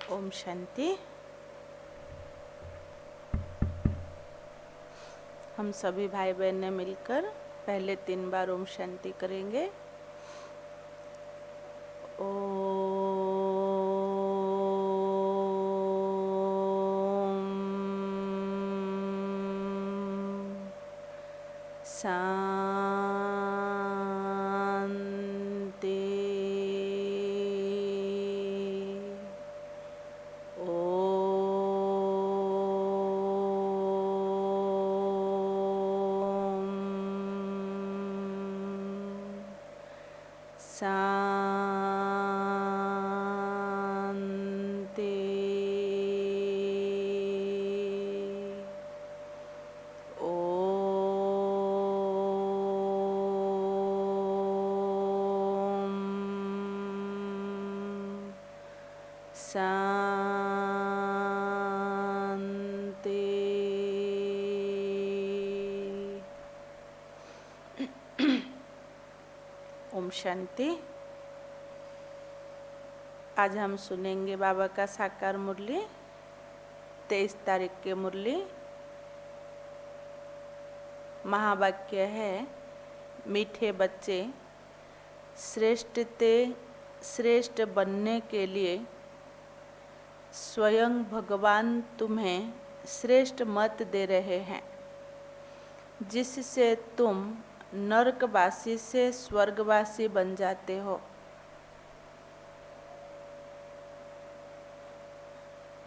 ओम शांति। हम सभी भाई बहन ने मिलकर पहले 3 बार ओम शांति करेंगे। ओम शांति। आज हम सुनेंगे बाबा का साकार मुरली 23 तारीख के मुरली। महावाक्य है, मीठे बच्चे, श्रेष्ठ बनने के लिए स्वयं भगवान तुम्हें श्रेष्ठ मत दे रहे हैं, जिससे तुम नरकवासी से स्वर्गवासी बन जाते हो।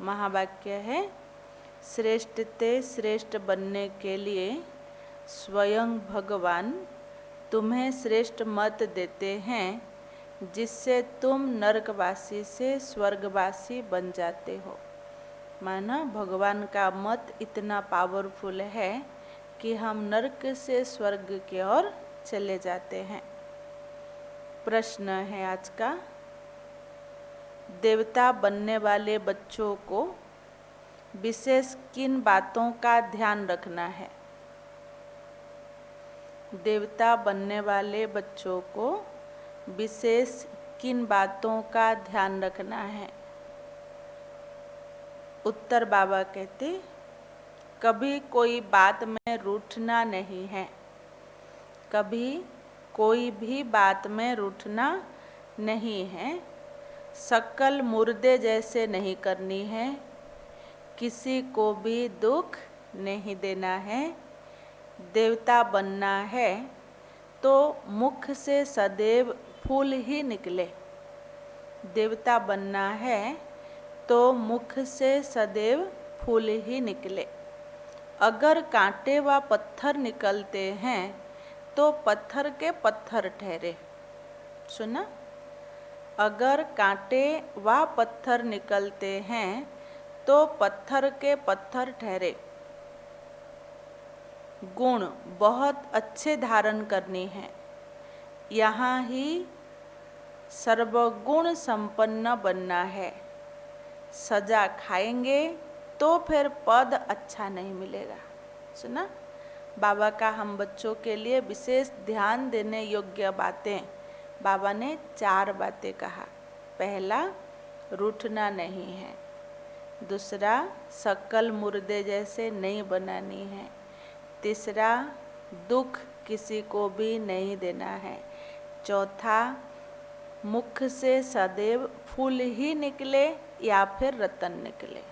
महावाक्य है, श्रेष्ठ बनने के लिए स्वयं भगवान तुम्हें श्रेष्ठ मत देते हैं, जिससे तुम नरकवासी से स्वर्गवासी बन जाते हो। माना भगवान का मत इतना पावरफुल है कि हम नरक से स्वर्ग की ओर चले जाते हैं। प्रश्न है आज का, देवता बनने वाले बच्चों को विशेष किन बातों का ध्यान रखना है? देवता बनने वाले बच्चों को विशेष किन बातों का ध्यान रखना है? उत्तर बाबा कहते, कभी कोई बात में रूठना नहीं है। कभी कोई भी बात में रूठना नहीं है। शक्ल मुर्दे जैसे नहीं करनी है। किसी को भी दुख नहीं देना है। देवता बनना है तो मुख से सदैव फूल ही निकले। देवता बनना है तो मुख से सदैव फूल ही निकले। अगर कांटे व पत्थर निकलते हैं तो पत्थर के पत्थर ठहरे। सुना? अगर कांटे व पत्थर निकलते हैं तो पत्थर के पत्थर ठहरे। गुण बहुत अच्छे धारण करनी है। यहाँ ही सर्वगुण संपन्न बनना है। सजा खाएंगे तो फिर पद अच्छा नहीं मिलेगा। सुना? बाबा का हम बच्चों के लिए विशेष ध्यान देने योग्य बातें, बाबा ने 4 बातें कहा। पहला, रूठना नहीं है। दूसरा, शक्ल मुर्दे जैसे नहीं बनानी है। तीसरा, दुख किसी को भी नहीं देना है। चौथा, मुख से सदैव फूल ही निकले या फिर रतन निकले।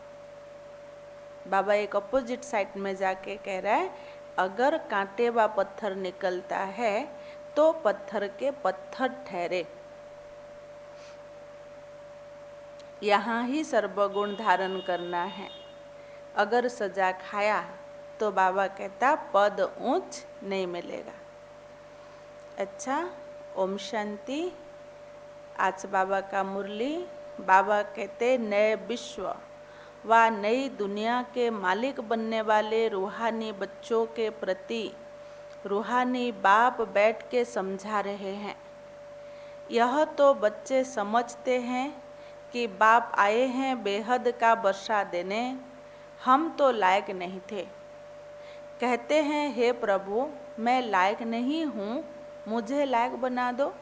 बाबा एक अपोजिट साइड में जाके कह रहा है, अगर कांटे व पत्थर निकलता है तो पत्थर के पत्थर ठहरे। यहाँ ही सर्वगुण धारण करना है। अगर सजा खाया तो बाबा कहता पद ऊंच नहीं मिलेगा। अच्छा, ओम शांति। आज बाबा का मुरली। बाबा कहते, नए विश्व व नई दुनिया के मालिक बनने वाले रूहानी बच्चों के प्रति रूहानी बाप बैठ के समझा रहे हैं। यह तो बच्चे समझते हैं कि बाप आए हैं बेहद का वर्षा देने, हम तो लायक नहीं थे। कहते हैं, हे प्रभु, मैं लायक नहीं हूँ, मुझे लायक बना दो।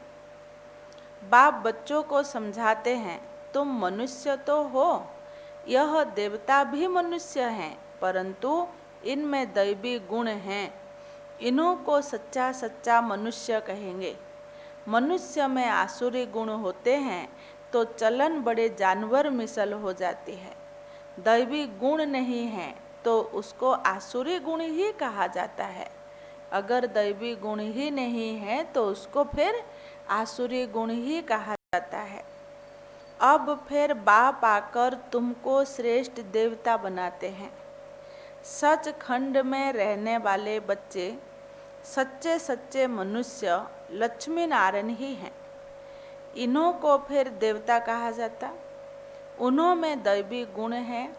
बाप बच्चों को समझाते हैं, तुम मनुष्य तो हो यह देवता भी मनुष्य हैं, परंतु इनमें दैवी गुण हैं। इन्हों को सच्चा सच्चा मनुष्य कहेंगे। मनुष्य में आसुरी गुण होते हैं तो चलन बड़े जानवर मिसल हो जाती है। दैवी गुण नहीं है तो उसको आसुरी गुण ही कहा जाता है। अगर दैवी गुण ही नहीं है तो उसको फिर आसुरी गुण ही कहा जाता है। अब फिर बाप आकर तुमको श्रेष्ठ देवता बनाते हैं। सचखंड में रहने वाले बच्चे सच्चे सच्चे मनुष्य लक्ष्मी नारायण ही हैं। इन्हों को फिर देवता कहा जाता। उन्हों में दैवी गुण हैं।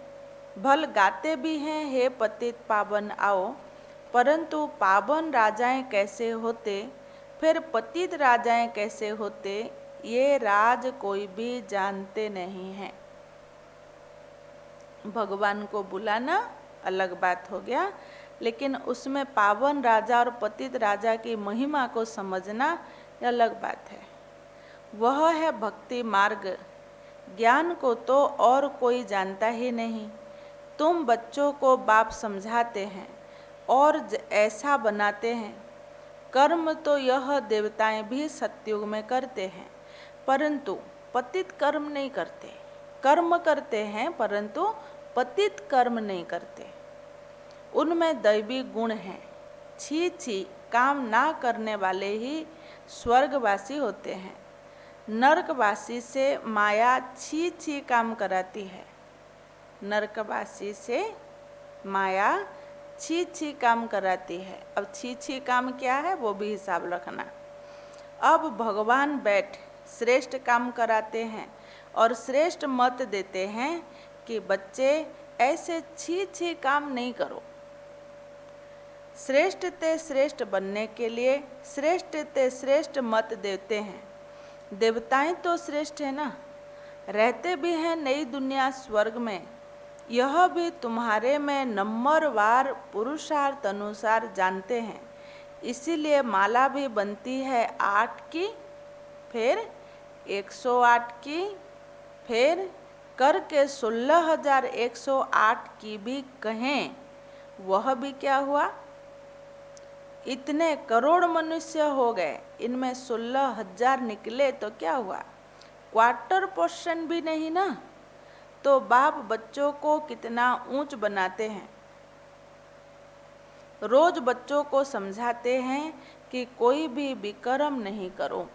भल गाते भी हैं, हे पतित पावन आओ, परंतु पावन राजाएं कैसे होते, फिर पतित राजाएं कैसे होते, ये राज कोई भी जानते नहीं हैं। भगवान को बुलाना अलग बात हो गया, लेकिन उसमें पावन राजा और पतित राजा की महिमा को समझना अलग बात है। वह है भक्ति मार्ग। ज्ञान को तो और कोई जानता ही नहीं। तुम बच्चों को बाप समझाते हैं और ऐसा बनाते हैं। कर्म तो यह देवताएं भी सतयुग में करते हैं, परंतु पतित कर्म नहीं करते। कर्म करते हैं परंतु पतित कर्म नहीं करते। उनमें दैवी गुण हैं। छी छी काम ना करने वाले ही स्वर्गवासी होते हैं। नरकवासी से माया छी छी काम कराती है। नरकवासी से माया छी छी काम कराती है। अब छी छी काम क्या है वो भी हिसाब रखना। अब भगवान बैठ श्रेष्ठ काम कराते हैं और श्रेष्ठ मत देते हैं कि बच्चे ऐसे छी छी काम नहीं करो। श्रेष्ठ ते श्रेष्ठ बनने के लिए श्रेष्ठ ते श्रेष्ठ मत देते हैं। देवताएं तो श्रेष्ठ है ना, रहते भी हैं नई दुनिया स्वर्ग में। यह भी तुम्हारे में नंबरवार पुरुषार्थ अनुसार जानते हैं। इसीलिए माला भी बनती है 8 की, फिर 108 की, फिर करके 16,108 की भी कहें। वह भी क्या हुआ, इतने करोड़ मनुष्य हो गए, इनमें 16,000 निकले तो क्या हुआ, क्वार्टर पोर्शन भी नहीं ना। तो बाप बच्चों को कितना ऊंच बनाते हैं। रोज बच्चों को समझाते हैं कि कोई भी विकर्म नहीं करो।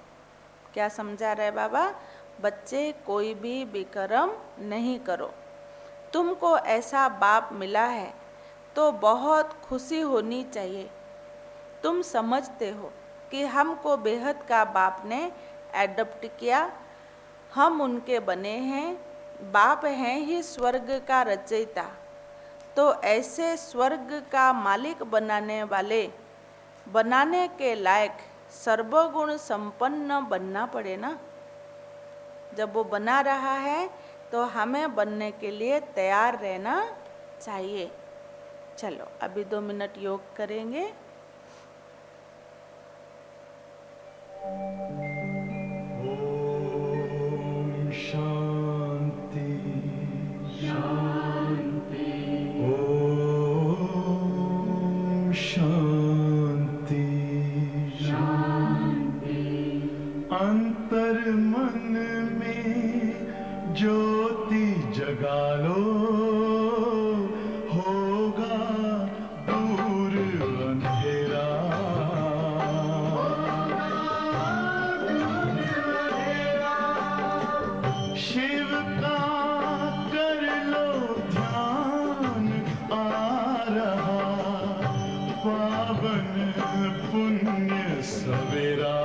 क्या समझा रहे बाबा? बच्चे कोई भी विकर्म नहीं करो। तुमको ऐसा बाप मिला है तो बहुत खुशी होनी चाहिए। तुम समझते हो कि हमको बेहद का बाप ने एडप्ट किया, हम उनके बने हैं। बाप हैं ही स्वर्ग का रचयिता, तो ऐसे स्वर्ग का मालिक बनाने के लायक सर्वगुण संपन्न बनना पड़े ना। जब वो बना रहा है तो हमें बनने के लिए तैयार रहना चाहिए। चलो अभी 2 मिनट योग करेंगे। ओम शांति शांति। ओम शांति शांति। अंतर मन में ज्योति जगा लो, होगा दूर अंधेरा। शिव का कर लो ध्यान, आ रहा पावन पुण्य सवेरा।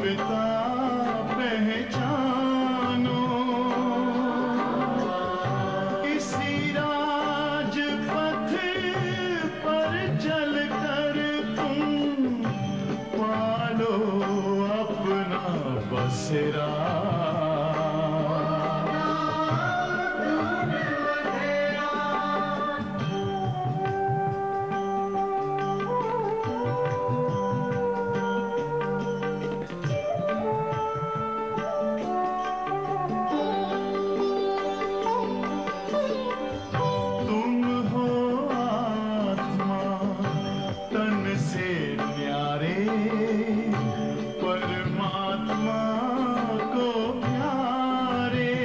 पिता पहचानो, इसी राजपथ पर चलकर तुम पालो अपना बसेरा। तुम हो आत्मा तन से न्यारे, परमात्मा को प्यारे,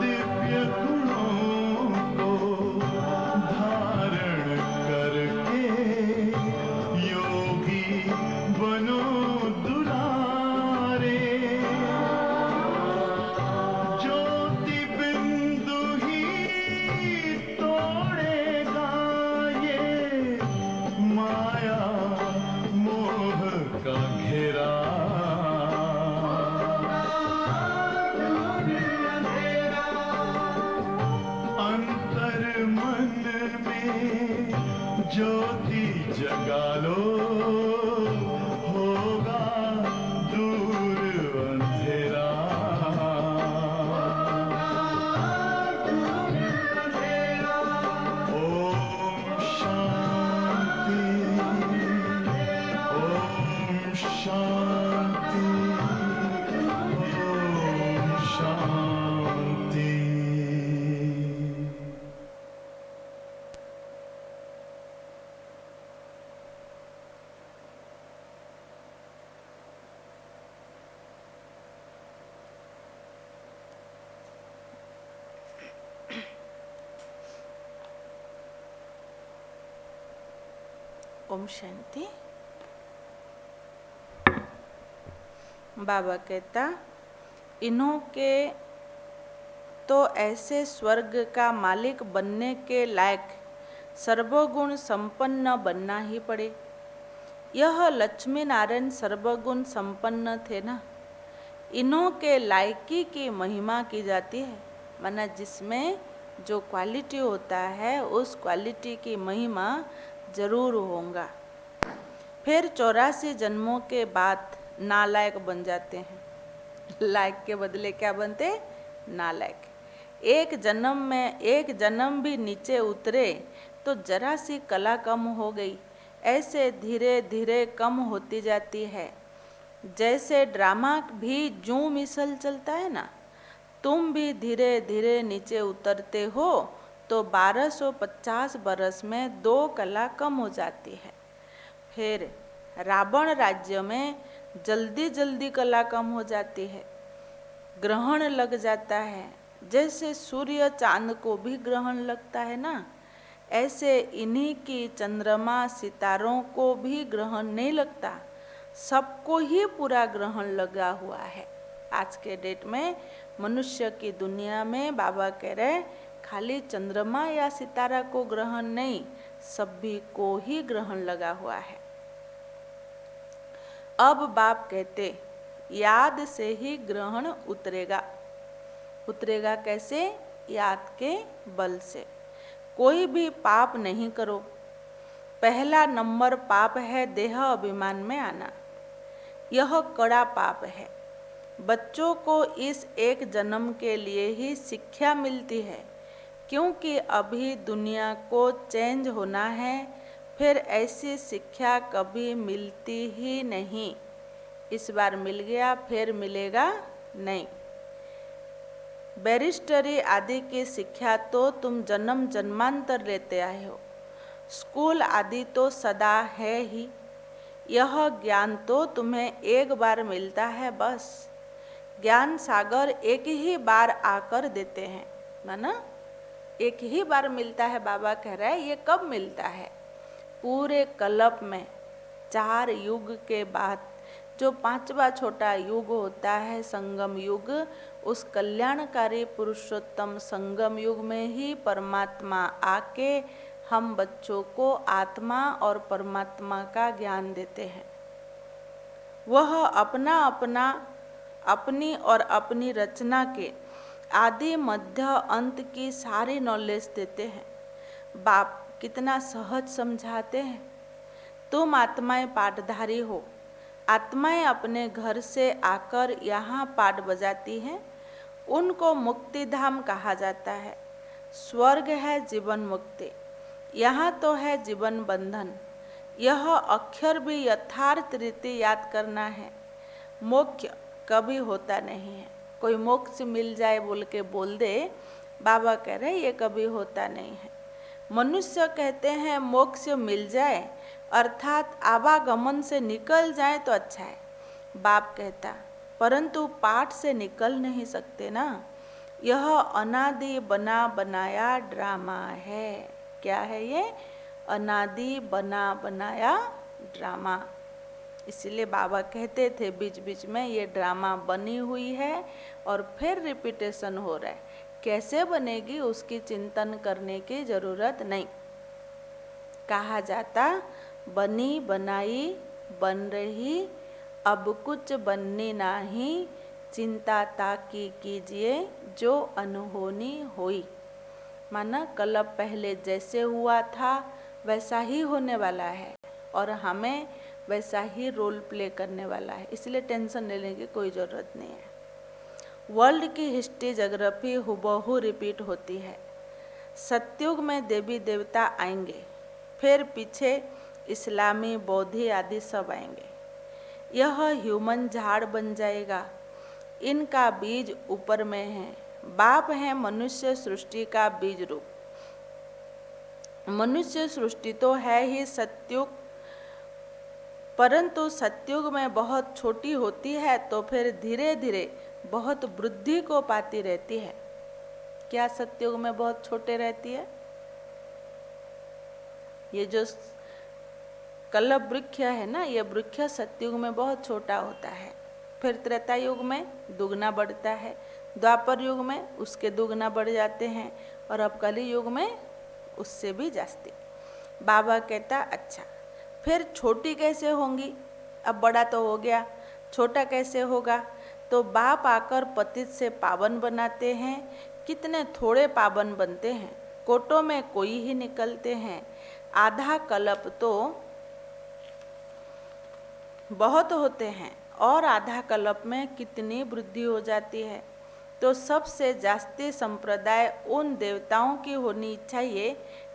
दिव्य गुणों को धारण करके योगी बनो दुलारे। ज्योति बिंदु ही तोड़ेगा ये माया मोह का घेरा। अंतर मन में ज्योति जगा लो, होगा दूर अंधेरा। ओम शांति, ओम शांति, ओम शांति। ओम शांति। बाबा कहता, इन्हों के तो ऐसे स्वर्ग का मालिक बनने के लायक सर्वगुण संपन्न बनना ही पड़े। यह लक्ष्मी नारायण सर्वगुण संपन्न थे ना, इन्हों के लायकी की महिमा की जाती है। माना जिसमें जो क्वालिटी होता है उस क्वालिटी की महिमा जरूर होगा। फिर 84 जन्मों के बाद नालायक बन जाते हैं। लायक के बदले क्या बनते? नालायक। एक जन्म भी नीचे उतरे तो जरा सी कला कम हो गई, ऐसे धीरे धीरे कम होती जाती है। जैसे ड्रामा भी जूं मिसल चलता है ना, तुम भी धीरे धीरे नीचे उतरते हो तो 1250 बरस में 2 कला कम हो जाती है। फिर रावण राज्य में जल्दी जल्दी कला कम हो जाती है, ग्रहण लग जाता है। जैसे सूर्य चांद को भी ग्रहण लगता है ना, ऐसे इन्हीं की चंद्रमा सितारों को भी ग्रहण नहीं लगता, सबको ही पूरा ग्रहण लगा हुआ है। आज के डेट में मनुष्य की दुनिया में बाबा कह रहे खाली चंद्रमा या सितारा को ग्रहण नहीं, सभी को ही ग्रहण लगा हुआ है। अब बाप कहते याद से ही ग्रहण उतरेगा। उतरेगा कैसे? याद के बल से। कोई भी पाप नहीं करो। पहला नंबर पाप है देह अभिमान में आना, यह कड़ा पाप है। बच्चों को इस एक जन्म के लिए ही शिक्षा मिलती है, क्योंकि अभी दुनिया को चेंज होना है। फिर ऐसी शिक्षा कभी मिलती ही नहीं। इस बार मिल गया, फिर मिलेगा नहीं। बैरिस्टरी आदि की शिक्षा तो तुम जन्म जन्मांतर लेते आए हो, स्कूल आदि तो सदा है ही। यह ज्ञान तो तुम्हें एक बार मिलता है बस। ज्ञान सागर एक ही बार आकर देते हैं, माना एक ही बार मिलता है। बाबा कह रहा है ये कब मिलता है? पूरे कल्प में 4 युग के बाद जो 5वां छोटा युग होता है संगम युग, उस कल्याणकारी पुरुषोत्तम संगम युग में ही परमात्मा आके हम बच्चों को आत्मा और परमात्मा का ज्ञान देते हैं। वह अपना अपना अपनी और अपनी रचना के आदि मध्य अंत की सारी नॉलेज देते हैं। बाप कितना सहज समझाते हैं। तुम आत्माएं पाठधारी हो। आत्माएं अपने घर से आकर यहाँ पाठ बजाती हैं। उनको मुक्ति धाम कहा जाता है। स्वर्ग है जीवन मुक्ति, यहाँ तो है जीवन बंधन। यह अक्षर भी यथार्थ रीति याद करना है। मोक्ष कभी होता नहीं है। कोई मोक्ष मिल जाए बोल के बोल दे, बाबा कह रहे ये कभी होता नहीं है। मनुष्य कहते हैं मोक्ष मिल जाए अर्थात आवागमन से निकल जाए तो अच्छा है। बाप कहता परंतु पाठ से निकल नहीं सकते ना। यह अनादि बना बनाया ड्रामा है। क्या है ये? अनादि बना बनाया ड्रामा। इसलिए बाबा कहते थे बीच बीच में ये ड्रामा बनी हुई है और फिर रिपीटेशन हो रहा है। कैसे बनेगी उसकी चिंतन करने की जरूरत नहीं। कहा जाता बनी बनाई बन रही, अब कुछ बननी नहीं, चिंता ताकी कीजिए जो अनहोनी हुई। माना कल पहले जैसे हुआ था वैसा ही होने वाला है और हमें वैसा ही रोल प्ले करने वाला है। इसलिए टेंशन लेने की कोई ज़रूरत नहीं है। वर्ल्ड की हिस्ट्री जोग्राफी हुबहू रिपीट होती है। सतयुग में देवी देवता आएंगे, फिर पीछे इस्लामी बौद्धी आदि सब आएंगे। यह ह्यूमन झाड़ बन जाएगा। इनका बीज ऊपर में है। बाप है मनुष्य सृष्टि का बीज रूप। मनुष्य सृष्टि तो है ही सतयुग, परंतु सतयुग में बहुत छोटी होती है तो फिर धीरे धीरे बहुत वृद्धि को पाती रहती है। क्या सतयुग में बहुत छोटे रहती है? ये जो कल्प वृक्ष है ना, ये वृक्ष सतयुग में बहुत छोटा होता है। फिर त्रेता युग में दुगना बढ़ता है, द्वापर युग में उसके दुगना बढ़ जाते हैं और अब कली युग में उससे भी जास्ती। बाबा कहता अच्छा फिर छोटी कैसे होंगी? अब बड़ा तो हो गया, छोटा कैसे होगा? तो बाप आकर पतित से पावन बनाते हैं। कितने थोड़े पावन बनते हैं, कोटों में कोई ही निकलते हैं। आधा कल्प तो बहुत होते हैं और आधा कल्प में कितनी वृद्धि हो जाती है। तो सबसे जास्ती संप्रदाय उन देवताओं की होनी चाहिए,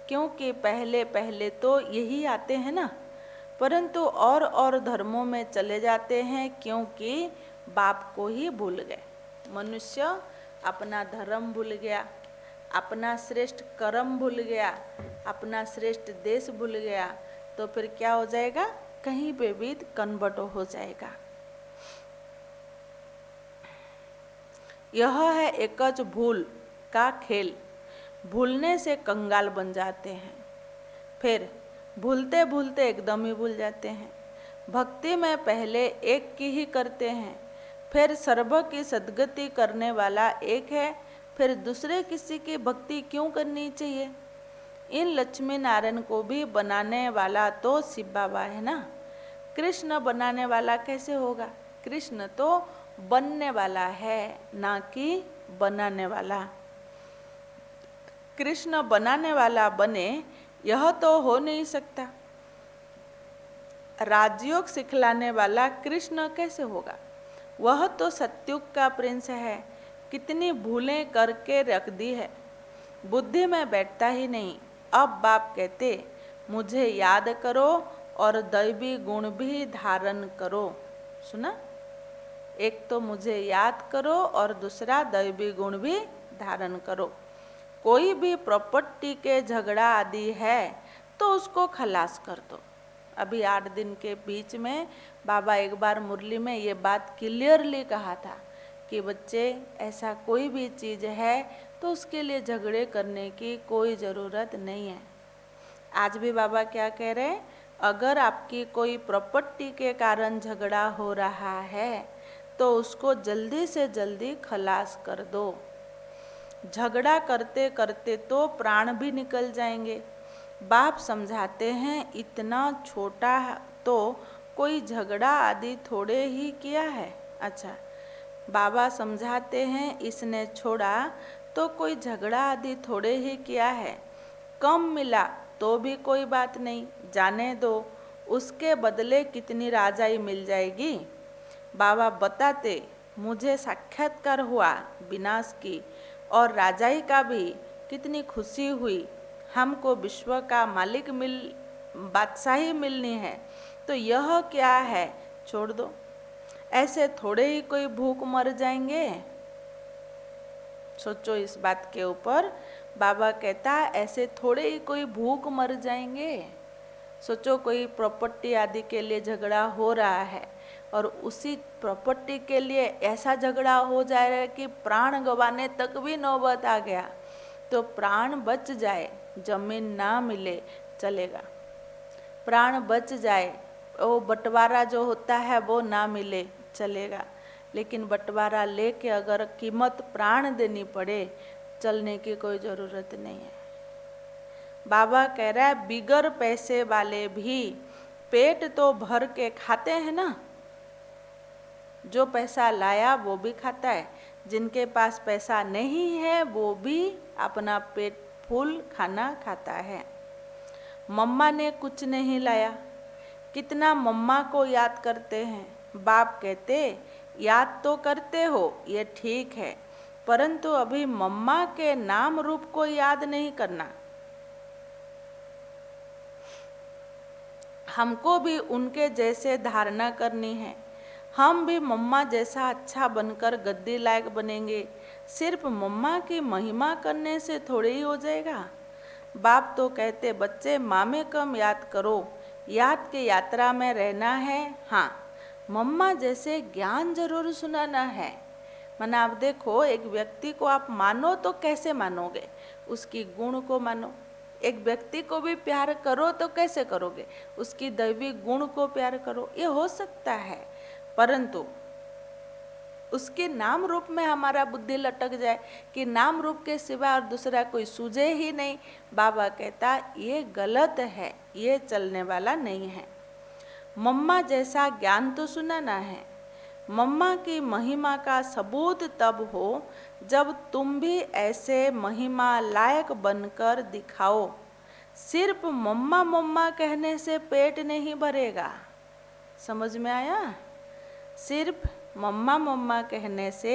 क्योंकि पहले पहले तो यही आते हैं ना, परंतु और धर्मों में चले जाते हैं क्योंकि बाप को ही भूल गए। मनुष्य अपना धर्म भूल गया, अपना श्रेष्ठ कर्म भूल गया, अपना श्रेष्ठ देश भूल गया, तो फिर क्या हो जाएगा? कहीं पे भी कन्वर्ट हो जाएगा। यह है एकच भूल का खेल। भूलने से कंगाल बन जाते हैं, फिर भूलते भूलते एकदम ही भूल जाते हैं। भक्ति में पहले एक की ही करते हैं, फिर सर्व की सद्गति करने वाला एक है, फिर दूसरे किसी की भक्ति क्यों करनी चाहिए? इन लक्ष्मी नारायण को भी बनाने वाला तो शिव बाबा है ना। कृष्ण बनाने वाला कैसे होगा? कृष्ण तो बनने वाला है, ना कि बनाने वाला। कृष्ण बनाने वाला बने यह तो हो नहीं सकता। राजयोग सिखलाने वाला कृष्ण कैसे होगा? वह तो सतयुग का प्रिंस है। कितनी भूलें करके रख दी है, बुद्धि में बैठता ही नहीं। अब बाप कहते मुझे याद करो और दैवी गुण भी धारण करो। सुना? एक तो मुझे याद करो और दूसरा दैवी गुण भी धारण करो। कोई भी प्रॉपर्टी के झगड़ा आदि है तो उसको खलास कर दो। अभी 8 दिन के बीच में बाबा एक बार मुरली में ये बात क्लियरली कहा था कि बच्चे ऐसा कोई भी चीज़ है तो उसके लिए झगड़े करने की कोई ज़रूरत नहीं है। आज भी बाबा क्या कह रहे हैं? अगर आपकी कोई प्रॉपर्टी के कारण झगड़ा हो रहा है तो उसको जल्दी से जल्दी खलास कर दो। झगड़ा करते करते तो प्राण भी निकल जाएंगे। बाप समझाते हैं इतना छोटा तो कोई झगड़ा आदि थोड़े ही किया है। अच्छा, बाबा समझाते हैं इसने छोड़ा तो कोई झगड़ा आदि थोड़े ही किया है। कम मिला तो भी कोई बात नहीं, जाने दो, उसके बदले कितनी राजाई मिल जाएगी। बाबा बताते, मुझे साक्षात्कार हुआ विनाश की और राजाई का भी, कितनी खुशी हुई। हमको विश्व का मालिक बादशाही मिलनी है, तो यह क्या है, छोड़ दो। ऐसे थोड़े ही कोई भूख मर जाएंगे। सोचो इस बात के ऊपर। बाबा कहता ऐसे थोड़े ही कोई भूख मर जाएंगे। सोचो कोई प्रॉपर्टी आदि के लिए झगड़ा हो रहा है और उसी प्रॉपर्टी के लिए ऐसा झगड़ा हो जाए कि प्राण गंवाने तक भी नौबत आ गया, तो प्राण बच जाए, जमीन ना मिले चलेगा। प्राण बच जाए, वो बंटवारा जो होता है वो ना मिले चलेगा, लेकिन बंटवारा लेके अगर कीमत प्राण देनी पड़े, चलने की कोई ज़रूरत नहीं है। बाबा कह रहा है बिगर पैसे वाले भी पेट तो भर के खाते हैं ना। जो पैसा लाया वो भी खाता है, जिनके पास पैसा नहीं है वो भी अपना पेट फुल खाना खाता है। मम्मा ने कुछ नहीं लाया, कितना मम्मा को याद करते हैं। बाप कहते याद तो करते हो, ये ठीक है, परंतु अभी मम्मा के नाम रूप को याद नहीं करना। हमको भी उनके जैसे धारणा करनी है। हम भी मम्मा जैसा अच्छा बनकर गद्दी लायक बनेंगे। सिर्फ मम्मा की महिमा करने से थोड़े ही हो जाएगा। बाप तो कहते बच्चे माँ में कम याद करो, याद की यात्रा में रहना है। हाँ, मम्मा जैसे ज्ञान जरूर सुनाना है। माना आप देखो, एक व्यक्ति को आप मानो तो कैसे मानोगे, उसकी गुण को मानो। एक व्यक्ति को भी प्यार करो तो कैसे करोगे, उसकी दैवी गुण को प्यार करो। ये हो सकता है, परंतु उसके नाम रूप में हमारा बुद्धि लटक जाए कि नाम रूप के सिवा और दूसरा कोई सूझे ही नहीं। बाबा कहता ये गलत है, ये चलने वाला नहीं है। मम्मा जैसा ज्ञान तो सुनाना है। मम्मा की महिमा का सबूत तब हो जब तुम भी ऐसे महिमा लायक बनकर दिखाओ। सिर्फ मम्मा मम्मा कहने से पेट नहीं भरेगा। समझ में आया? सिर्फ मम्मा मम्मा कहने से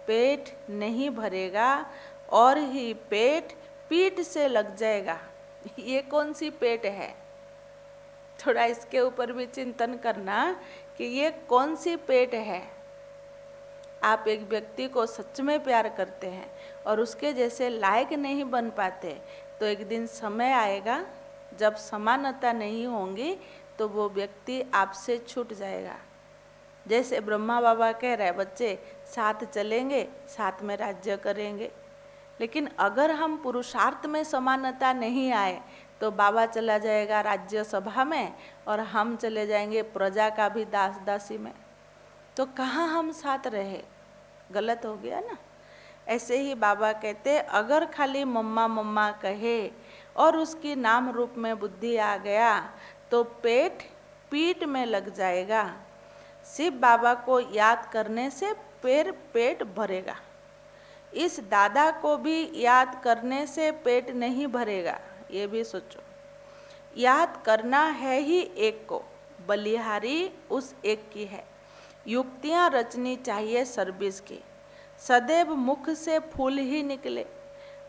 पेट नहीं भरेगा और ही पेट पीठ से लग जाएगा। ये कौन सी पेट है? थोड़ा इसके ऊपर भी चिंतन करना कि ये कौन सी पेट है। आप एक व्यक्ति को सच में प्यार करते हैं और उसके जैसे लायक नहीं बन पाते, तो एक दिन समय आएगा जब समानता नहीं होंगी तो वो व्यक्ति आपसे छूट जाएगा। जैसे ब्रह्मा बाबा कह रहे बच्चे साथ चलेंगे, साथ में राज्य करेंगे, लेकिन अगर हम पुरुषार्थ में समानता नहीं आए तो बाबा चला जाएगा राज्य सभा में और हम चले जाएंगे प्रजा का भी दास दासी में, तो कहाँ हम साथ रहे? गलत हो गया ना। ऐसे ही बाबा कहते अगर खाली मम्मा मम्मा कहे और उसकी नाम रूप में बुद्धि आ गया तो पेट पीठ में लग जाएगा। शिव बाबा को याद करने से पेट भरेगा। इस दादा को भी याद करने से पेट नहीं भरेगा, ये भी सोचो। याद करना है ही एक को, बलिहारी उस एक की है। युक्तियाँ रचनी चाहिए सर्विस की, सदैव मुख से फूल ही निकले।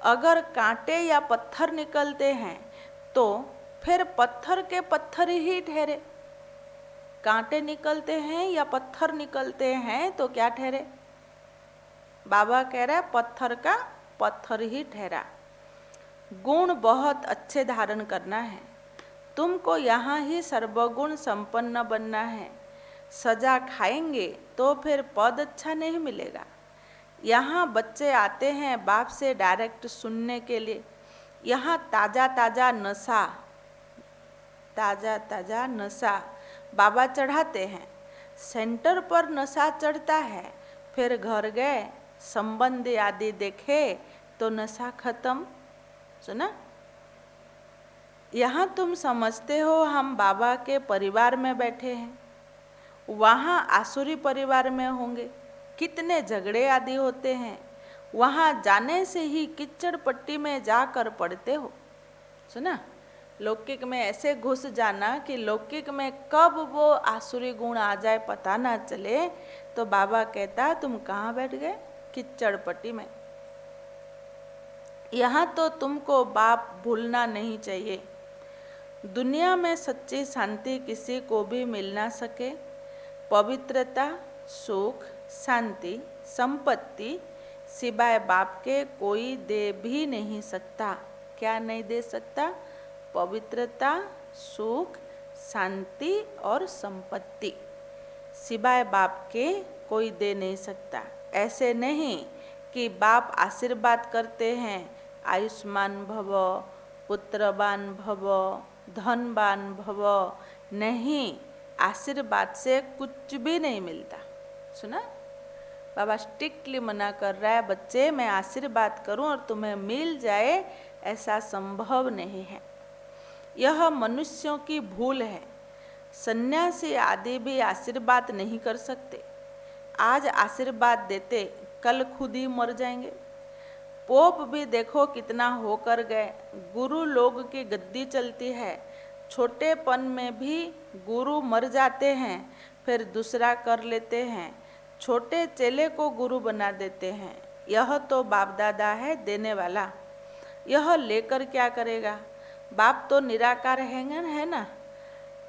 अगर कांटे या पत्थर निकलते हैं तो फिर पत्थर के पत्थर ही ठहरे। कांटे निकलते हैं या पत्थर निकलते हैं तो क्या ठहरे? बाबा कह रहा है पत्थर का पत्थर ही ठहरा। गुण बहुत अच्छे धारण करना है। तुमको यहाँ ही सर्वगुण संपन्न बनना है। सजा खाएंगे तो फिर पद अच्छा नहीं मिलेगा। यहाँ बच्चे आते हैं बाप से डायरेक्ट सुनने के लिए। यहाँ ताज़ा ताज़ा नशा बाबा चढ़ाते हैं। सेंटर पर नशा चढ़ता है, फिर घर गए संबंध आदि देखे तो नशा खत्म। सुना? यहाँ तुम समझते हो हम बाबा के परिवार में बैठे हैं, वहाँ आसुरी परिवार में होंगे, कितने झगड़े आदि होते हैं, वहाँ जाने से ही कीचड़ पट्टी में जाकर पड़ते हो। सुना, लौकिक में ऐसे घुस जाना कि लौकिक में कब वो आसुरी गुण आ जाए पता ना चले। तो बाबा कहता तुम कहाँ बैठ गए, कीचड़ पट्टी में। यहाँ तो तुमको बाप भूलना नहीं चाहिए। दुनिया में सच्ची शांति किसी को भी मिल ना सके। पवित्रता, सुख, शांति, संपत्ति सिवाय बाप के कोई दे भी नहीं सकता। क्या नहीं दे सकता? पवित्रता, सुख, शांति और संपत्ति सिवाय बाप के कोई दे नहीं सकता। ऐसे नहीं कि बाप आशीर्वाद करते हैं, आयुष्मान भव, पुत्रवान भव, धनवान भव। नहीं, आशीर्वाद से कुछ भी नहीं मिलता। सुना, बाबा स्ट्रिक्टली मना कर रहा है, बच्चे मैं आशीर्वाद करूं और तुम्हें मिल जाए, ऐसा संभव नहीं है। यह मनुष्यों की भूल है। सन्यासी आदि भी आशीर्वाद नहीं कर सकते। आज आशीर्वाद देते, कल खुद ही मर जाएंगे। पोप भी देखो कितना होकर गए। गुरु लोग की गद्दी चलती है, छोटेपन में भी गुरु मर जाते हैं, फिर दूसरा कर लेते हैं। छोटे चेले को गुरु बना देते हैं। यह तो बाप दादा है देने वाला, यह लेकर क्या करेगा? बाप तो निराकार है ना,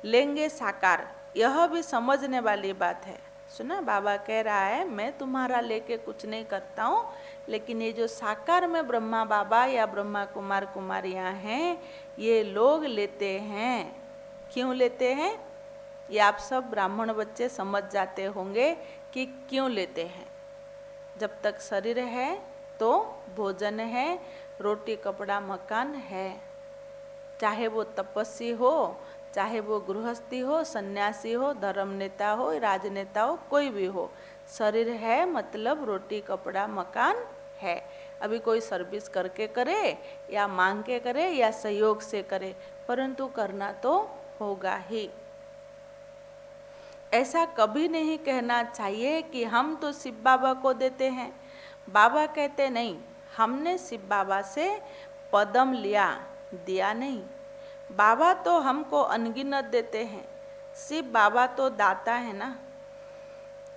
लेंगे साकार। यह भी समझने वाली बात है। सुना, बाबा कह रहा है मैं तुम्हारा लेके कुछ नहीं करता हूँ, लेकिन ये जो साकार में ब्रह्मा बाबा या ब्रह्मा कुमार कुमारियाँ हैं, ये लोग लेते हैं। क्यों लेते हैं? ये आप सब ब्राह्मण बच्चे समझ जाते होंगे कि क्यों लेते हैं। जब तक शरीर है तो भोजन है, रोटी कपड़ा मकान है। चाहे वो तपस्वी हो, चाहे वो गृहस्थी हो, सन्यासी हो, धर्म नेता हो, राजनेता हो, कोई भी हो, शरीर है मतलब रोटी कपड़ा मकान है। अभी कोई सर्विस करके करे या मांग के करे या सहयोग से करे, परंतु करना तो होगा ही। ऐसा कभी नहीं कहना चाहिए कि हम तो शिव बाबा को देते हैं। बाबा कहते नहीं, हमने शिव बाबा से पदम लिया, दिया नहीं। बाबा तो हमको अनगिनत देते हैं, शिव बाबा तो दाता है ना।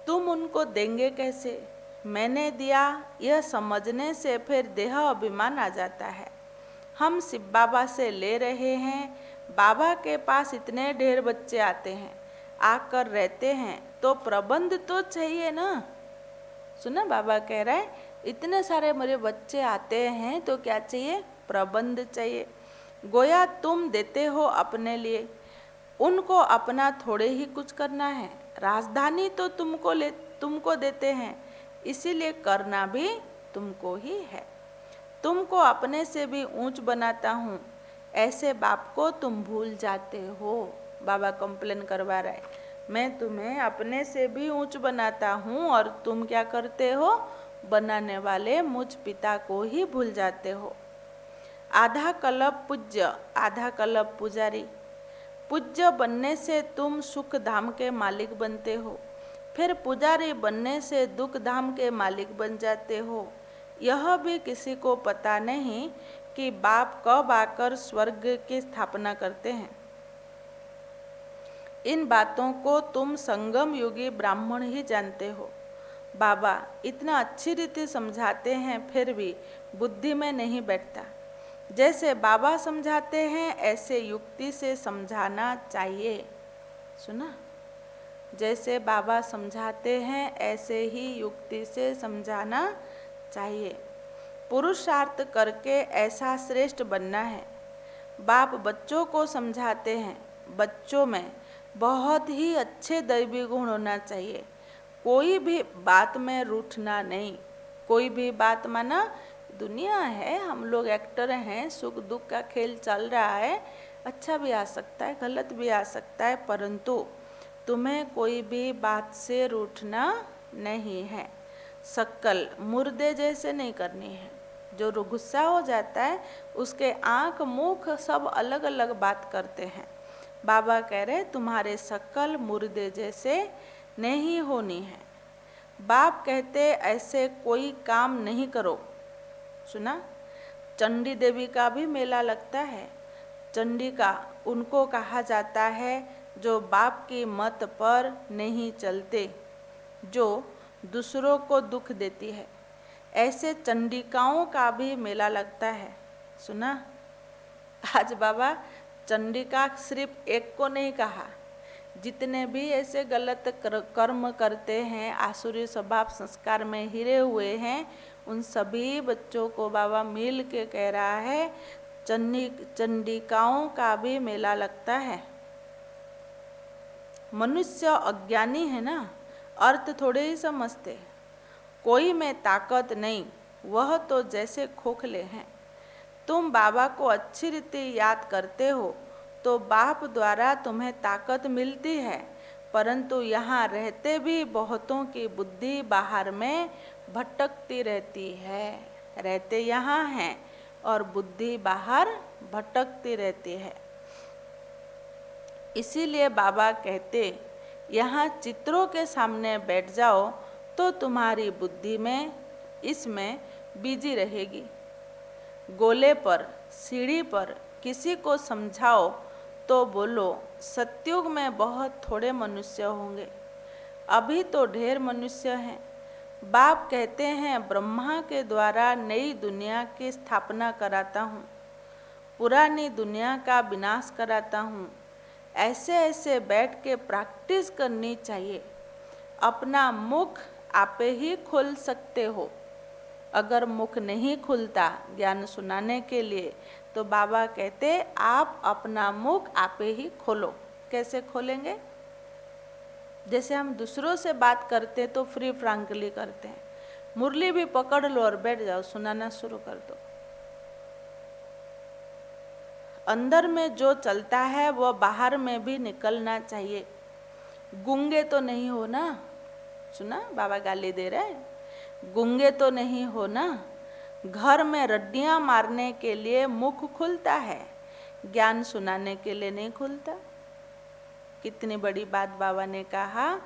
तुम उनको देंगे कैसे? मैंने दिया यह समझने से फिर देह अभिमान आ जाता है। हम शिव बाबा से ले रहे हैं। बाबा के पास इतने ढेर बच्चे आते हैं, आकर रहते हैं, तो प्रबंध तो चाहिए ना। सुना, बाबा कह रहा है इतने सारे मेरे बच्चे आते हैं तो क्या चाहिए? प्रबंध चाहिए। गोया तुम देते हो अपने लिए, उनको अपना थोड़े ही कुछ करना है। राजधानी तो तुमको देते हैं, इसीलिए करना भी तुमको ही है। तुमको अपने से भी ऊंच बनाता हूँ, ऐसे बाप को तुम भूल जाते हो। बाबा कंप्लेन करवा रहा है, मैं तुम्हें अपने से भी ऊंच बनाता हूँ और तुम क्या करते हो? बनाने वाले मुझ पिता को ही भूल जाते हो। आधा कल्प पूज्य, आधा कल्प पुजारी। पूज्य बनने से तुम सुख धाम के मालिक बनते हो, फिर पुजारी बनने से दुख धाम के मालिक बन जाते हो। यह भी किसी को पता नहीं कि बाप कब आकर स्वर्ग की स्थापना करते हैं। इन बातों को तुम संगम युगी ब्राह्मण ही जानते हो। बाबा इतना अच्छी रीति समझाते हैं, फिर भी बुद्धि में नहीं बैठता। जैसे बाबा समझाते हैं ऐसे युक्ति से समझाना चाहिए। सुना, जैसे बाबा समझाते हैं ऐसे ही युक्ति से समझाना चाहिए। पुरुषार्थ करके ऐसा श्रेष्ठ बनना है। बाप बच्चों को समझाते हैं, बच्चों में बहुत ही अच्छे दैवी गुण होना चाहिए। कोई भी बात में रूठना नहीं। कोई भी बात माना, दुनिया है, हम लोग एक्टर हैं, सुख दुख का खेल चल रहा है, अच्छा भी आ सकता है, गलत भी आ सकता है, परंतु तुम्हें कोई भी बात से रूठना नहीं है। शक्ल मुर्दे जैसे नहीं करनी है। जो गुस्सा हो जाता है उसके आँख मुख सब अलग अलग बात करते हैं। बाबा कह रहे तुम्हारे शकल मुर्दे जैसे नहीं होनी है। बाप कहते ऐसे कोई काम नहीं करो। सुना? चंडी देवी का भी मेला लगता है। चंडिका उनको कहा जाता है जो बाप की मत पर नहीं चलते, जो दूसरों को दुख देती है। ऐसे चंडिकाओं का भी मेला लगता है। सुना? आज बाबा चंडिका सिर्फ एक को नहीं कहा, जितने भी ऐसे गलत कर्म करते हैं, आसुरी स्वभाव संस्कार में हिरे हुए हैं, उन सभी बच्चों को बाबा मिल के कह रहा है चंडिकाओं का भी मेला लगता है। मनुष्य अज्ञानी है ना, अर्थ थोड़े ही समझते। कोई में ताकत नहीं, वह तो जैसे खोखले हैं। तुम बाबा को अच्छी रीति याद करते हो तो बाप द्वारा तुम्हें ताकत मिलती है, परंतु यहाँ रहते भी बहुतों की बुद्धि बाहर में भटकती रहती है। रहते यहाँ हैं और बुद्धि बाहर भटकती रहती है। इसीलिए बाबा कहते यहाँ चित्रों के सामने बैठ जाओ तो तुम्हारी बुद्धि में इसमें बिजी रहेगी। गोले पर, सीढ़ी पर किसी को समझाओ तो बोलो सत्युग में बहुत थोड़े मनुष्य होंगे, अभी तो ढेर मनुष्य हैं। बाप कहते हैं ब्रह्मा के द्वारा नई दुनिया की स्थापना कराता हूँ, पुरानी दुनिया का विनाश कराता हूँ। ऐसे ऐसे बैठ के प्रैक्टिस करनी चाहिए। अपना मुख आपे ही खोल सकते हो। अगर मुख नहीं खुलता ज्ञान सुनाने के लिए तो बाबा कहते आप अपना मुख आपे ही खोलो। कैसे खोलेंगे? जैसे हम दूसरों से बात करते तो फ्री फ्रैंकली करते हैं। मुरली भी पकड़ लो और बैठ जाओ, सुनाना शुरू कर दो। अंदर में जो चलता है वह बाहर में भी निकलना चाहिए। गूंगे तो नहीं हो ना? सुना? बाबा गाली दे रहे हैं। गूंगे तो नहीं हो ना? घर में रड्डियां मारने के लिए मुख खुलता है, ज्ञान सुनाने के लिए नहीं खुलता। कितनी बड़ी बात बाबा ने कहा।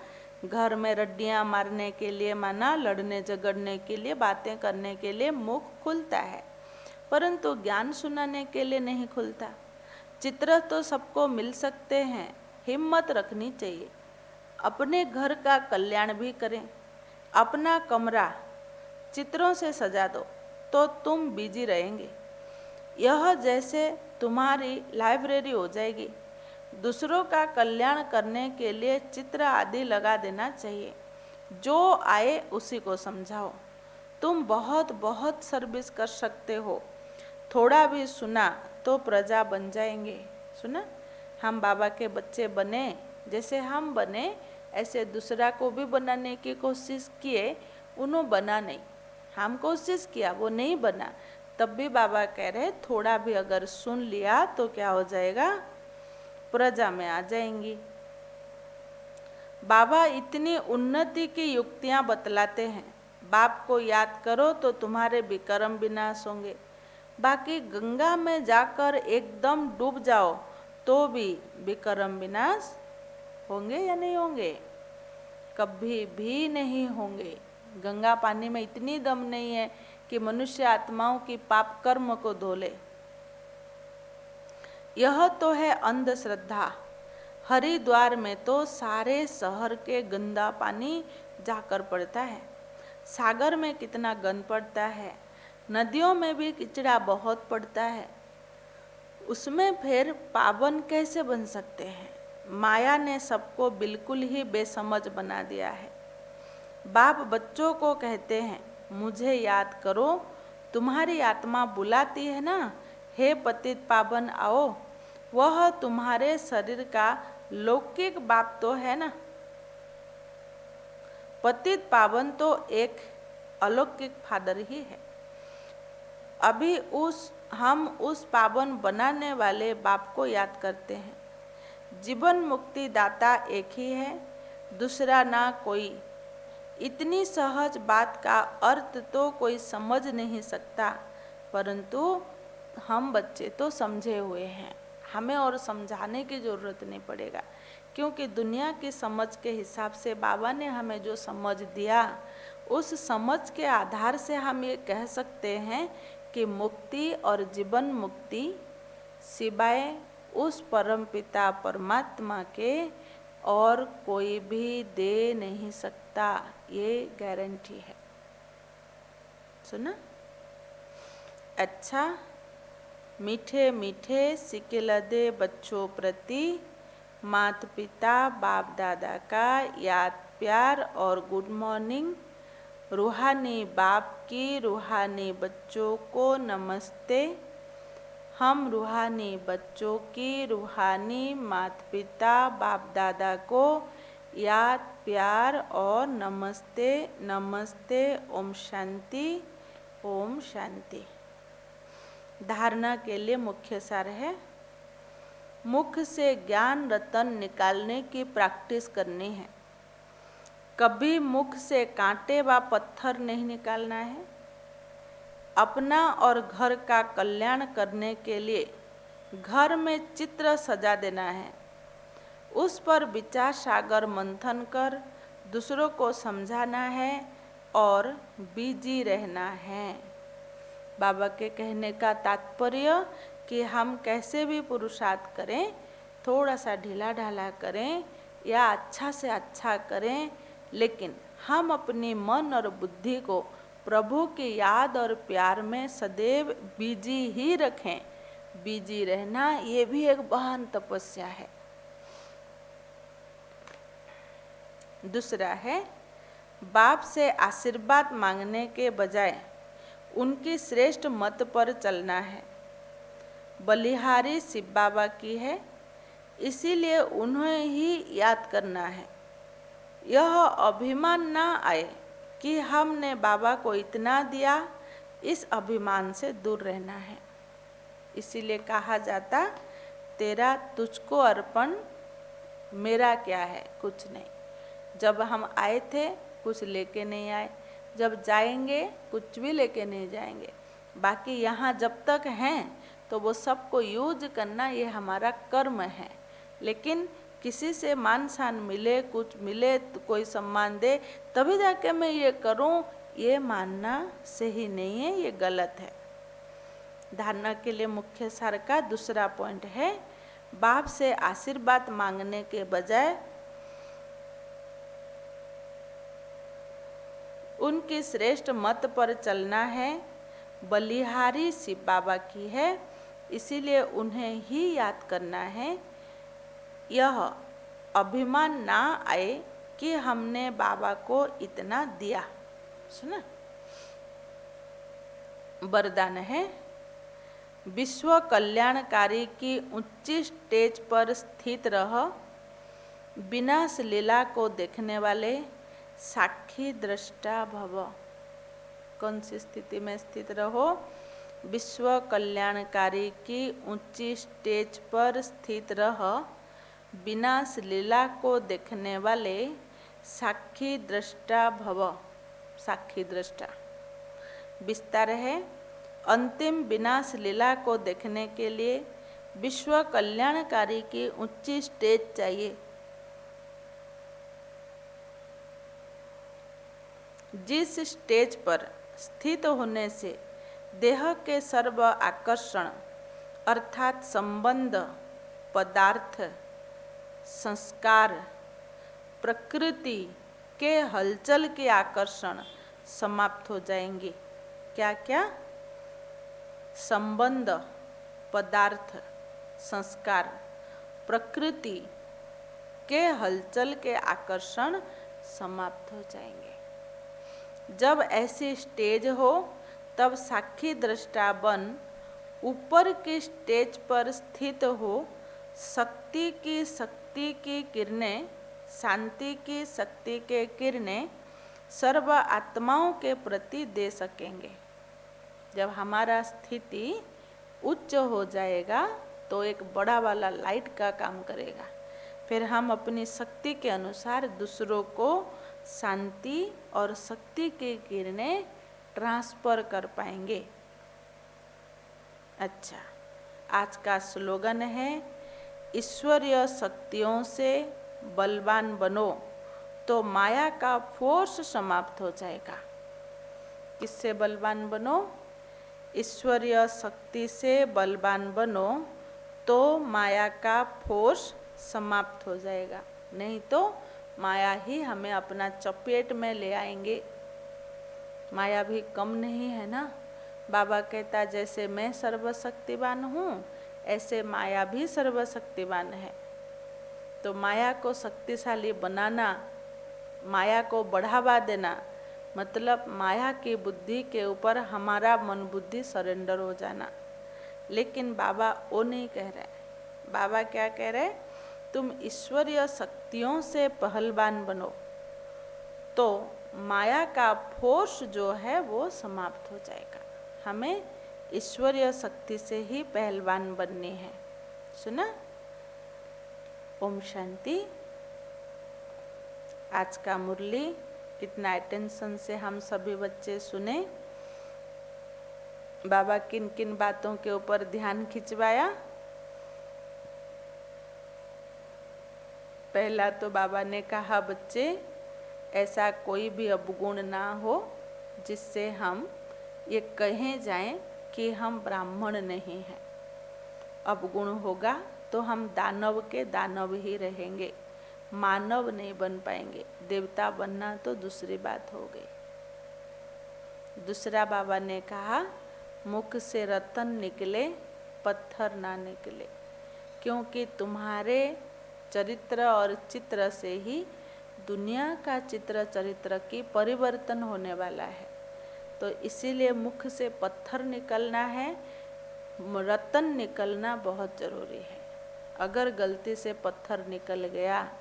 घर में रड्डियां मारने के लिए माना, लड़ने झगड़ने के लिए, बातें करने के लिए मुख खुलता है, परंतु ज्ञान सुनाने के लिए नहीं खुलता। चित्र तो सबको मिल सकते हैं, हिम्मत रखनी चाहिए। अपने घर का कल्याण भी करें। अपना कमरा चित्रों से सजा दो तो तुम बिजी रहेंगे। यह जैसे तुम्हारी लाइब्रेरी हो जाएगी। दूसरों का कल्याण करने के लिए चित्र आदि लगा देना चाहिए। जो आए उसी को समझाओ। तुम बहुत बहुत सर्विस कर सकते हो। थोड़ा भी सुना तो प्रजा बन जाएंगे। सुना? हम बाबा के बच्चे बने, जैसे हम बने ऐसे दूसरा को भी बनाने की कोशिश किए, उन्होंने बना नहीं। हम कोशिश किया, वो नहीं बना, तब भी बाबा कह रहे थोड़ा भी अगर सुन लिया तो क्या हो जाएगा? प्रजा में आ जाएंगी। बाबा इतनी उन्नति की युक्तियां बतलाते हैं। बाप को याद करो तो तुम्हारे विक्रम विनाश होंगे। बाकी गंगा में जाकर एकदम डूब जाओ तो भी विक्रम विनाश होंगे या नहीं होंगे? कभी भी नहीं होंगे। गंगा पानी में इतनी दम नहीं है कि मनुष्य आत्माओं की पाप कर्म को धो ले। यह तो है अंधश्रद्धा। हरिद्वार में तो सारे शहर के गंदा पानी जाकर पड़ता है। सागर में कितना गंद पड़ता है। नदियों में भी किचड़ा बहुत पड़ता है। उसमें फिर पावन कैसे बन सकते हैं? माया ने सबको बिल्कुल ही बेसमझ बना दिया है। बाप बच्चों को कहते हैं मुझे याद करो, तुम्हारी आत्मा बुलाती है ना, हे पतित पावन आओ। वह तुम्हारे शरीर का लौकिक बाप तो है ना। पतित पावन तो एक अलौकिक फादर ही है। अभी हम उस पावन बनाने वाले बाप को याद करते हैं। जीवन मुक्ति दाता एक ही है, दूसरा ना कोई। इतनी सहज बात का अर्थ तो कोई समझ नहीं सकता, परंतु हम बच्चे तो समझे हुए हैं। हमें और समझाने की ज़रूरत नहीं पड़ेगा, क्योंकि दुनिया की समझ के हिसाब से बाबा ने हमें जो समझ दिया, उस समझ के आधार से हम ये कह सकते हैं कि मुक्ति और जीवन मुक्ति सिवाय उस परमपिता परमात्मा के और कोई भी दे नहीं सकता, ये गारंटी है। सुना? अच्छा, मीठे मीठे सिक्के लदे बच्चों प्रति माता पिता बाप दादा का याद प्यार और गुड मॉर्निंग। रूहानी बाप की रूहानी बच्चों को नमस्ते। हम रूहानी बच्चों की रूहानी माता पिता बाप दादा को याद प्यार और नमस्ते नमस्ते। ओम शांति ओम शांति। धारणा के लिए मुख्य सार है, मुख से ज्ञान रतन निकालने की प्रैक्टिस करनी है। कभी मुख से कांटे व पत्थर नहीं निकालना है। अपना और घर का कल्याण करने के लिए घर में चित्र सजा देना है, उस पर विचार सागर मंथन कर दूसरों को समझाना है और बिजी रहना है। बाबा के कहने का तात्पर्य कि हम कैसे भी पुरुषार्थ करें, थोड़ा सा ढीला ढाला करें या अच्छा से अच्छा करें, लेकिन हम अपनी मन और बुद्धि को प्रभु की याद और प्यार में सदैव बिजी ही रखें। बिजी रहना ये भी एक महान तपस्या है। दूसरा है, बाप से आशीर्वाद मांगने के बजाय उनकी श्रेष्ठ मत पर चलना है। बलिहारी शिव बाबा की है, इसीलिए उन्हें ही याद करना है। यह अभिमान ना आए कि हमने बाबा को इतना दिया, इस अभिमान से दूर रहना है। इसीलिए कहा जाता, तेरा तुझको अर्पण, मेरा क्या है, कुछ नहीं। जब हम आए थे कुछ लेके नहीं आए, जब जाएंगे कुछ भी लेके नहीं जाएंगे। बाकी यहाँ जब तक हैं तो वो सबको यूज करना ये हमारा कर्म है। लेकिन किसी से मान शान मिले, कुछ मिले तो कोई सम्मान दे तभी जाके मैं ये करूं, ये मानना सही नहीं है, ये गलत है। धारणा के लिए मुख्य सार का दूसरा पॉइंट है, बाप से आशीर्वाद मांगने के बजाय उनकी श्रेष्ठ मत पर चलना है। बलिहारी शिव बाबा की है, इसीलिए उन्हें ही याद करना है। यह अभिमान ना आए कि हमने बाबा को इतना दिया। सुना? वरदान है, विश्व कल्याणकारी की ऊंची स्टेज पर स्थित रह, विनाश लीला को देखने वाले साक्षी दृष्टा भव। कौन सी स्थिति में स्थित रहो? विश्व कल्याणकारी की ऊंची स्टेज पर स्थित रह, विनाश लीला को देखने वाले साक्षी दृष्टा भव। साक्षी दृष्टा विस्तार है, अंतिम विनाश लीला को देखने के लिए विश्व कल्याणकारी की ऊंची स्टेज चाहिए। जिस स्टेज पर स्थित होने से देह के सर्व आकर्षण अर्थात संबंध, पदार्थ, संस्कार, प्रकृति के हलचल के आकर्षण समाप्त हो जाएंगे। क्या क्या? संबंध, पदार्थ, संस्कार, प्रकृति के हलचल के आकर्षण समाप्त हो जाएंगे। जब ऐसी स्टेज हो तब साक्षी दृष्टा बन ऊपर की स्टेज पर स्थित हो शक्ति की किरणें, शांति की शक्ति के किरणें सर्व आत्माओं के प्रति दे सकेंगे। जब हमारा स्थिति उच्च हो जाएगा तो एक बड़ा वाला लाइट का काम करेगा। फिर हम अपनी शक्ति के अनुसार दूसरों को शांति और शक्ति की किरणें ट्रांसफर कर पाएंगे। अच्छा, आज का स्लोगन है, ईश्वरीय शक्तियों से बलवान बनो तो माया का फोर्स समाप्त हो जाएगा। किससे बलवान बनो? ईश्वरीय शक्ति से बलवान बनो तो माया का फोर्स समाप्त हो जाएगा, नहीं तो माया ही हमें अपना चपेट में ले आएंगे। माया भी कम नहीं है ना। बाबा कहता जैसे मैं सर्वशक्तिवान हूँ, ऐसे माया भी सर्वशक्तिवान है। तो माया को शक्तिशाली बनाना, माया को बढ़ावा देना, मतलब माया की बुद्धि के ऊपर हमारा मन बुद्धि सरेंडर हो जाना। लेकिन बाबा वो नहीं कह रहे। बाबा क्या कह रहे? तुम ईश्वरीय शक्तियों से पहलवान बनो तो माया का फोर्स जो है वो समाप्त हो जाएगा। हमें ईश्वरीय शक्ति से ही पहलवान बननी है। सुना? ओम शांति। आज का मुरली कितना अटेंशन से हम सभी बच्चे सुने। बाबा किन किन बातों के ऊपर ध्यान खिंचवाया? पहला तो बाबा ने कहा, बच्चे ऐसा कोई भी अवगुण ना हो जिससे हम ये कहें जाएं कि हम ब्राह्मण नहीं हैं। अवगुण होगा तो हम दानव के दानव ही रहेंगे, मानव नहीं बन पाएंगे। देवता बनना तो दूसरी बात हो गई। दूसरा बाबा ने कहा, मुख से रतन निकले पत्थर ना निकले, क्योंकि तुम्हारे चरित्र और चित्र से ही दुनिया का चित्र चरित्र की परिवर्तन होने वाला है। तो इसीलिए मुख से पत्थर निकलना है, रतन निकलना बहुत ज़रूरी है। अगर गलती से पत्थर निकल गया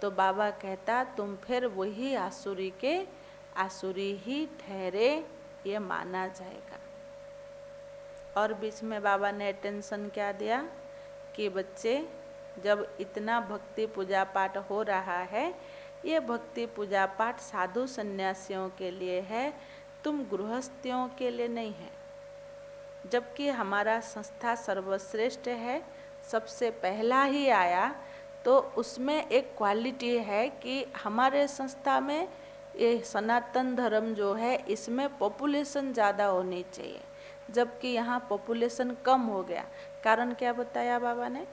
तो बाबा कहता तुम फिर वही आसुरी के आसुरी ही ठहरे, ये माना जाएगा। और बीच में बाबा ने अटेंशन क्या दिया कि बच्चे जब इतना भक्ति पूजा पाठ हो रहा है, ये भक्ति पूजा पाठ साधु सन्यासियों के लिए है, तुम गृहस्थियों के लिए नहीं है। जबकि हमारा संस्था सर्वश्रेष्ठ है, सबसे पहला ही आया, तो उसमें एक क्वालिटी है कि हमारे संस्था में ये सनातन धर्म जो है इसमें पॉपुलेशन ज़्यादा होनी चाहिए, जबकि यहाँ पॉपुलेशन कम हो गया। कारण क्या बताया बाबा ने?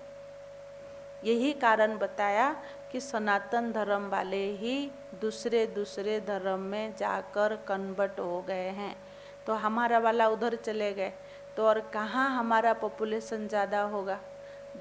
यही कारण बताया कि सनातन धर्म वाले ही दूसरे धर्म में जाकर कन्वर्ट हो गए हैं, तो हमारा वाला उधर चले गए, तो और कहाँ हमारा पॉपुलेशन ज़्यादा होगा।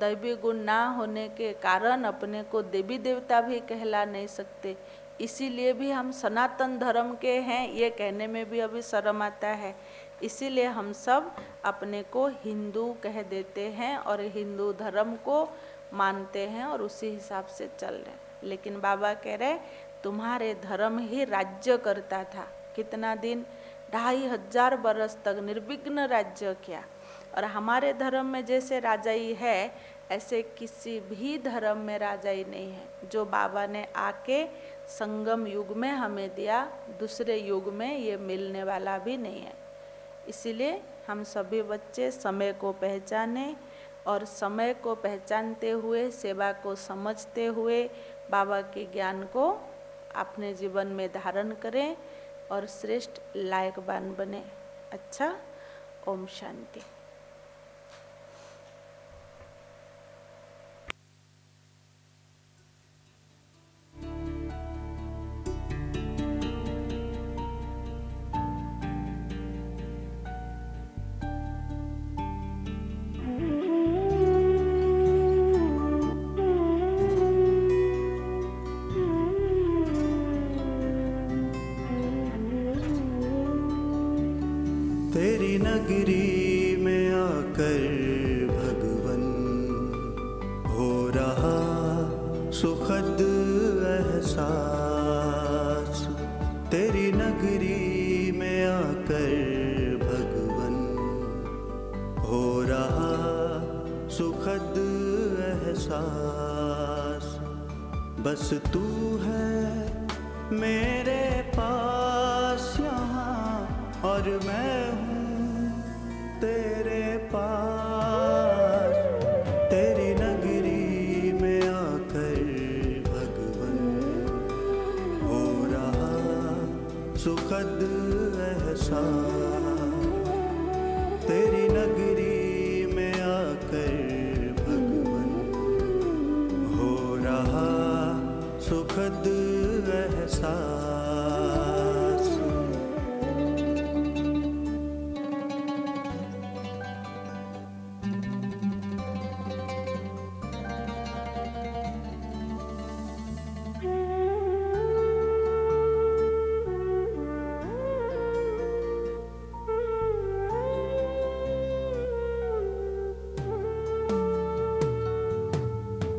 दैवी गुण ना होने के कारण अपने को देवी देवता भी कहला नहीं सकते, इसीलिए भी हम सनातन धर्म के हैं ये कहने में भी अभी शर्म आता है। इसीलिए हम सब अपने को हिंदू कह देते हैं और हिंदू धर्म को मानते हैं और उसी हिसाब से चल रहे हैं। लेकिन बाबा कह रहे तुम्हारे धर्म ही राज्य करता था। कितना दिन? 2500 बरस तक निर्विघ्न राज्य किया। और हमारे धर्म में जैसे राजाई है ऐसे किसी भी धर्म में राजाई नहीं है। जो बाबा ने आके संगम युग में हमें दिया, दूसरे युग में ये मिलने वाला भी नहीं है। इसीलिए हम सभी बच्चे समय को पहचाने और समय को पहचानते हुए, सेवा को समझते हुए बाबा के ज्ञान को अपने जीवन में धारण करें और श्रेष्ठ लायकवान बने। अच्छा, ओम शांति। तेरी नगरी में आकर भगवन हो रहा सुखद एहसास। तेरी नगरी में आकर भगवन हो रहा सुखद एहसास। बस तू है मेरे पास यहाँ और मैं हूँ तेरे पास। सुखद एहसास, तेरी नगरी में आकर भगवन हो रहा सुखद एहसास।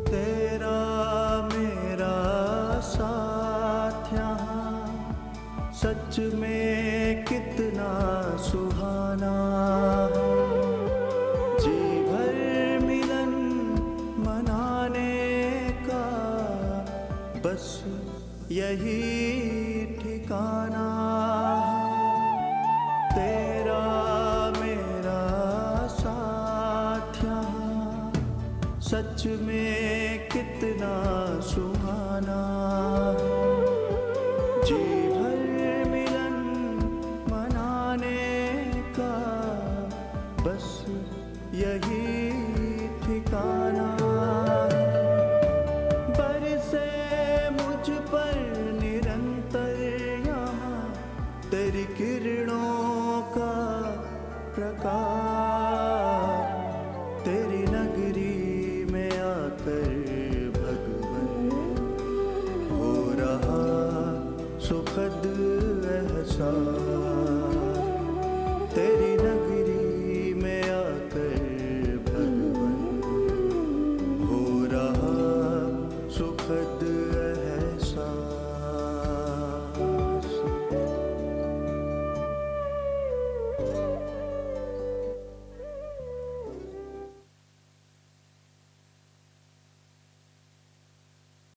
तेरा मेरा साथ यहाँ सच में कितना सुहाना है, जी भर मिलन मनाने का बस यही ठिकाना है। तेरा मेरा साथ यहाँ सच में कितना